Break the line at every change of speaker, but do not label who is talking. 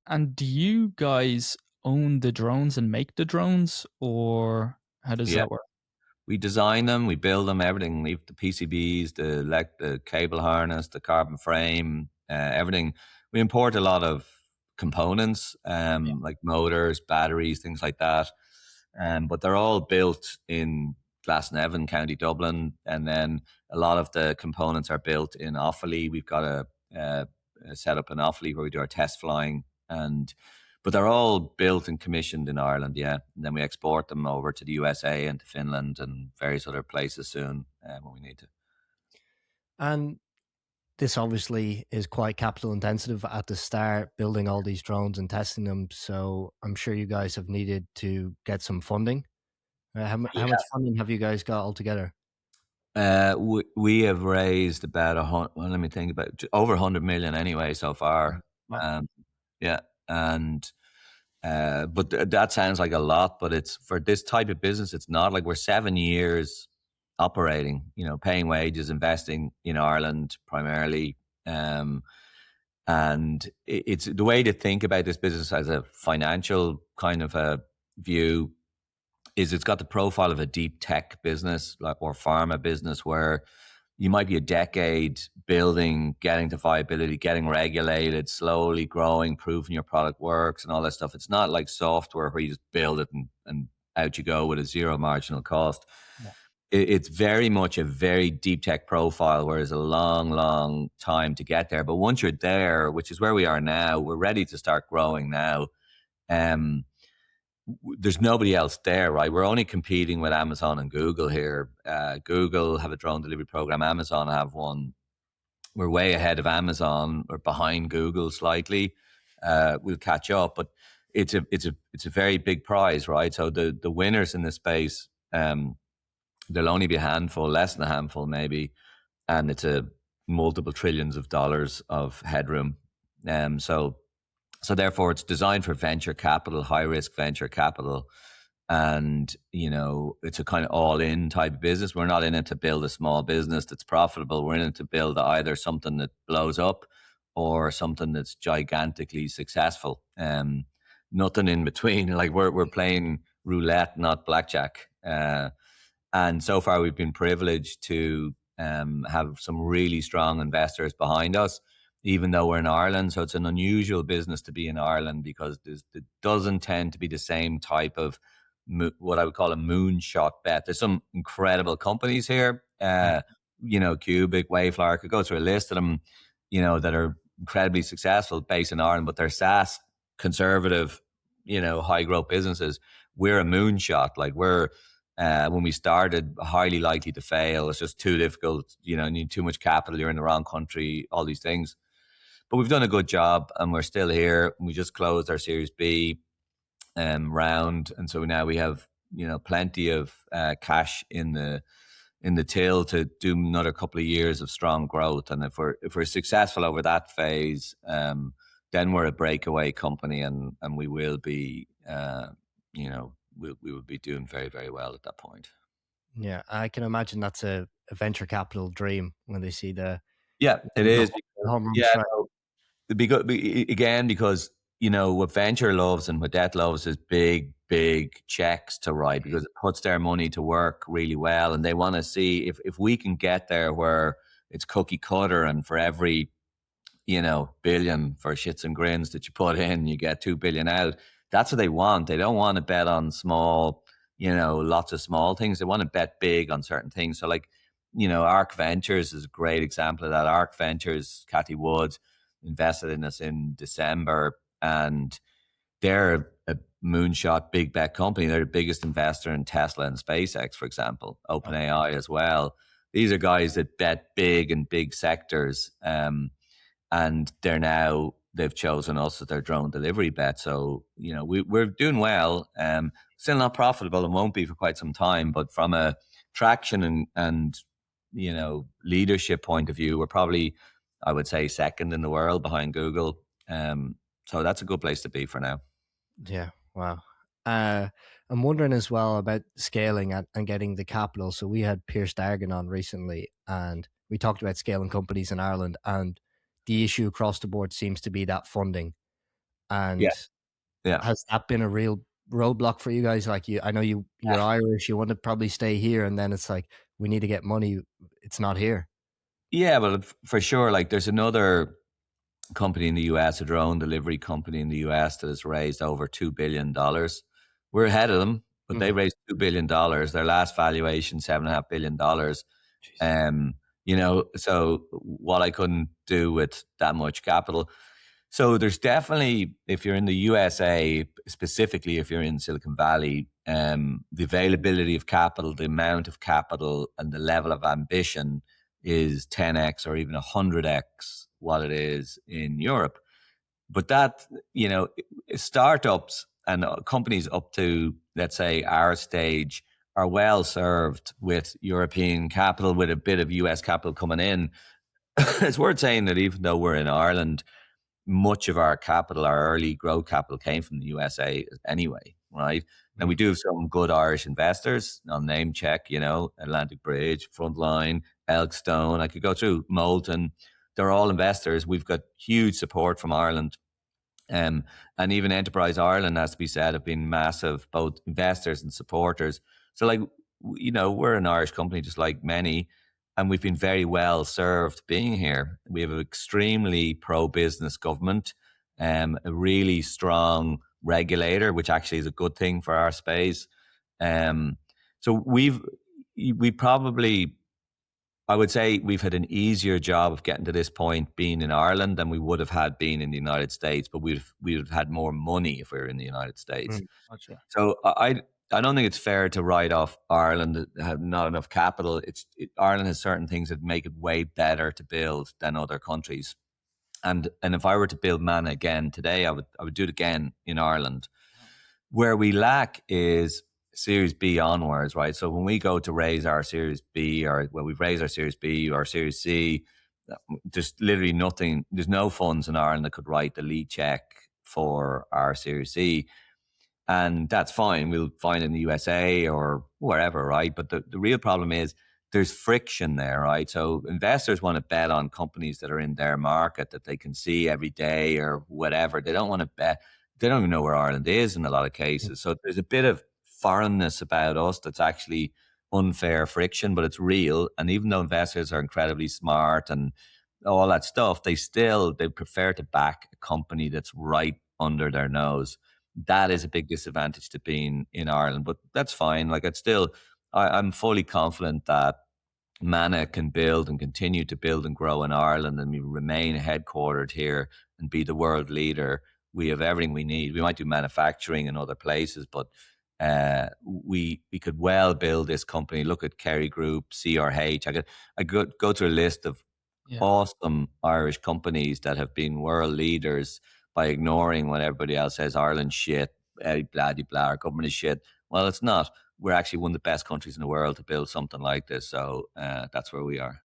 And do you guys own the drones and make the drones, or how does
Yeah,
that work?
we design them, we build them, everything. Leave the PCBs, the cable harness, the carbon frame, everything. We import a lot of components, like motors, batteries, things like that. But they're all built in Glasnevin, County Dublin, and then a lot of the components are built in Offaly. We've got a setup in Offaly where we do our test flying, and but they're all built and commissioned in Ireland, yeah. And then we export them over to the USA and to Finland and various other places soon when we need to.
And this obviously is quite capital intensive at the start, building all these drones and testing them. So I'm sure you guys have needed to get some funding. How much funding have you guys got altogether?
We have raised about well, let me think about over 100 million anyway so far.
Wow.
Um, yeah, and but that sounds like a lot, but it's for this type of business. It's not like we're 7 years operating. Paying wages, investing in Ireland primarily, and it's the way to think about this business as a financial kind of a view is it's got the profile of a deep tech business like or pharma business where you might be a decade building, getting to viability, getting regulated, slowly growing, proving your product works and all that stuff. It's not like software where you just build it and out you go with a zero marginal cost.
Yeah.
It's very much a very deep tech profile where it's a long, long time to get there. But once you're there, which is where we are now, we're ready to start growing now. Um, there's nobody else there, right? We're only competing with Amazon and Google here. Google have a drone delivery program. Amazon have one. We're way ahead of Amazon or behind Google slightly. We'll catch up, but it's a very big prize, right? So the winners in this space, there'll only be a handful, less than a handful maybe, and it's a multiple trillions of dollars of headroom. So therefore, it's designed for venture capital, high risk venture capital, and it's a kind of all in type of business. We're not in it to build a small business that's profitable. We're in it to build either something that blows up or something that's gigantically successful. Nothing in between. Like we're playing roulette, not blackjack. And so far, we've been privileged to have some really strong investors behind us, even though we're in Ireland. So it's an unusual business to be in Ireland because it doesn't tend to be the same type of what I would call a moonshot bet. There's some incredible companies here, Cubic, Wayflower, I could go through a list of them, that are incredibly successful based in Ireland, but they're SaaS, conservative, high growth businesses. We're a moonshot. Like when we started, highly likely to fail. It's just too difficult. You need too much capital. You're in the wrong country. All these things. But we've done a good job, and we're still here. We just closed our Series B round, and so now we have plenty of cash in the till to do another couple of years of strong growth. And if we're successful over that phase, then we're a breakaway company, and we will be we will be doing very, very well at that point.
Yeah, I can imagine that's a venture capital dream when they see
Yeah, it
the
is.
home run
Yeah,
strike.
no, because what venture loves and what debt loves is big, big checks to write because it puts their money to work really well, and they want to see if we can get there where it's cookie cutter, and for every billion for shits and grins that you put in, you get 2 billion out. That's what they want. They don't want to bet on small, lots of small things. They want to bet big on certain things. So like, Arc Ventures is a great example of that. Arc Ventures, Cathy Wood invested in us in December, and they're a moonshot big bet company. They're the biggest investor in Tesla and SpaceX, for example, OpenAI as well. These are guys that bet big in big sectors. And they've chosen us as their drone delivery bet. So, we're doing well. Still not profitable and won't be for quite some time, but from a traction and leadership point of view, we're probably, I would say, second in the world behind Google. So that's a good place to be for now.
Yeah, wow. I'm wondering as well about scaling and getting the capital. So we had Pierce Dargan on recently, and we talked about scaling companies in Ireland, and the issue across the board seems to be that funding. And
Yeah. Yeah.
has that been a real roadblock for you guys? Like, I know you're Irish, you want to probably stay here, and then it's like, we need to get money. It's not here.
Yeah, well, for sure. Like, there's another company in the US, a drone delivery company in the US, that has raised over $2 billion. We're ahead of them, but they raised $2 billion. Their last valuation, $7.5 billion. So what I couldn't do with that much capital. So there's definitely, if you're in the USA, specifically if you're in Silicon Valley, the availability of capital, the amount of capital, and the level of ambition is 10x or even 100x what it is in Europe. But that, startups and companies up to, let's say, our stage are well served with European capital, with a bit of US capital coming in. It's worth saying that even though we're in Ireland, much of our capital, our early growth capital, came from the USA anyway, right? And we do have some good Irish investors. I'll name check, Atlantic Bridge, Frontline, Elkstone. I could go through Moulton. They're all investors. We've got huge support from Ireland. And even Enterprise Ireland, has to be said, have been massive, both investors and supporters. So, we're an Irish company, just like many, and we've been very well served being here. We have an extremely pro-business government, a really strong regulator, which actually is a good thing for our space. So we probably, I would say, we've had an easier job of getting to this point being in Ireland than we would have had being in the United States, but we'd have had more money if we were in the United States.
Gotcha.
So I don't think it's fair to write off Ireland that have not enough capital. Ireland has certain things that make it way better to build than other countries. And if I were to build Mana again today, I would do it again in Ireland. Where we lack is Series B onwards, right? So when we go to raise our Series B, or when we've raised our Series B or Series C, there's literally nothing. There's no funds in Ireland that could write the lead check for our Series C. And that's fine. We'll find it in the USA or wherever, right? But the real problem is there's friction there, right? So investors want to bet on companies that are in their market that they can see every day or whatever. They don't want to bet. They don't even know where Ireland is in a lot of cases. So there's a bit of foreignness about us that's actually unfair friction, but it's real. And even though investors are incredibly smart and all that stuff, they prefer to back a company that's right under their nose. That is a big disadvantage to being in Ireland, but that's fine. Like, I'm fully confident that Mana can build and continue to build and grow in Ireland, and we remain headquartered here and be the world leader. We have everything we need. We might do manufacturing in other places, but we could well build this company. Look at Kerry Group, CRH. I could go through a list of awesome Irish companies that have been world leaders by ignoring what everybody else says. Ireland shit, blah, blah, blah, our government is shit. Well, it's not. We're actually one of the best countries in the world to build something like this. So that's where we are.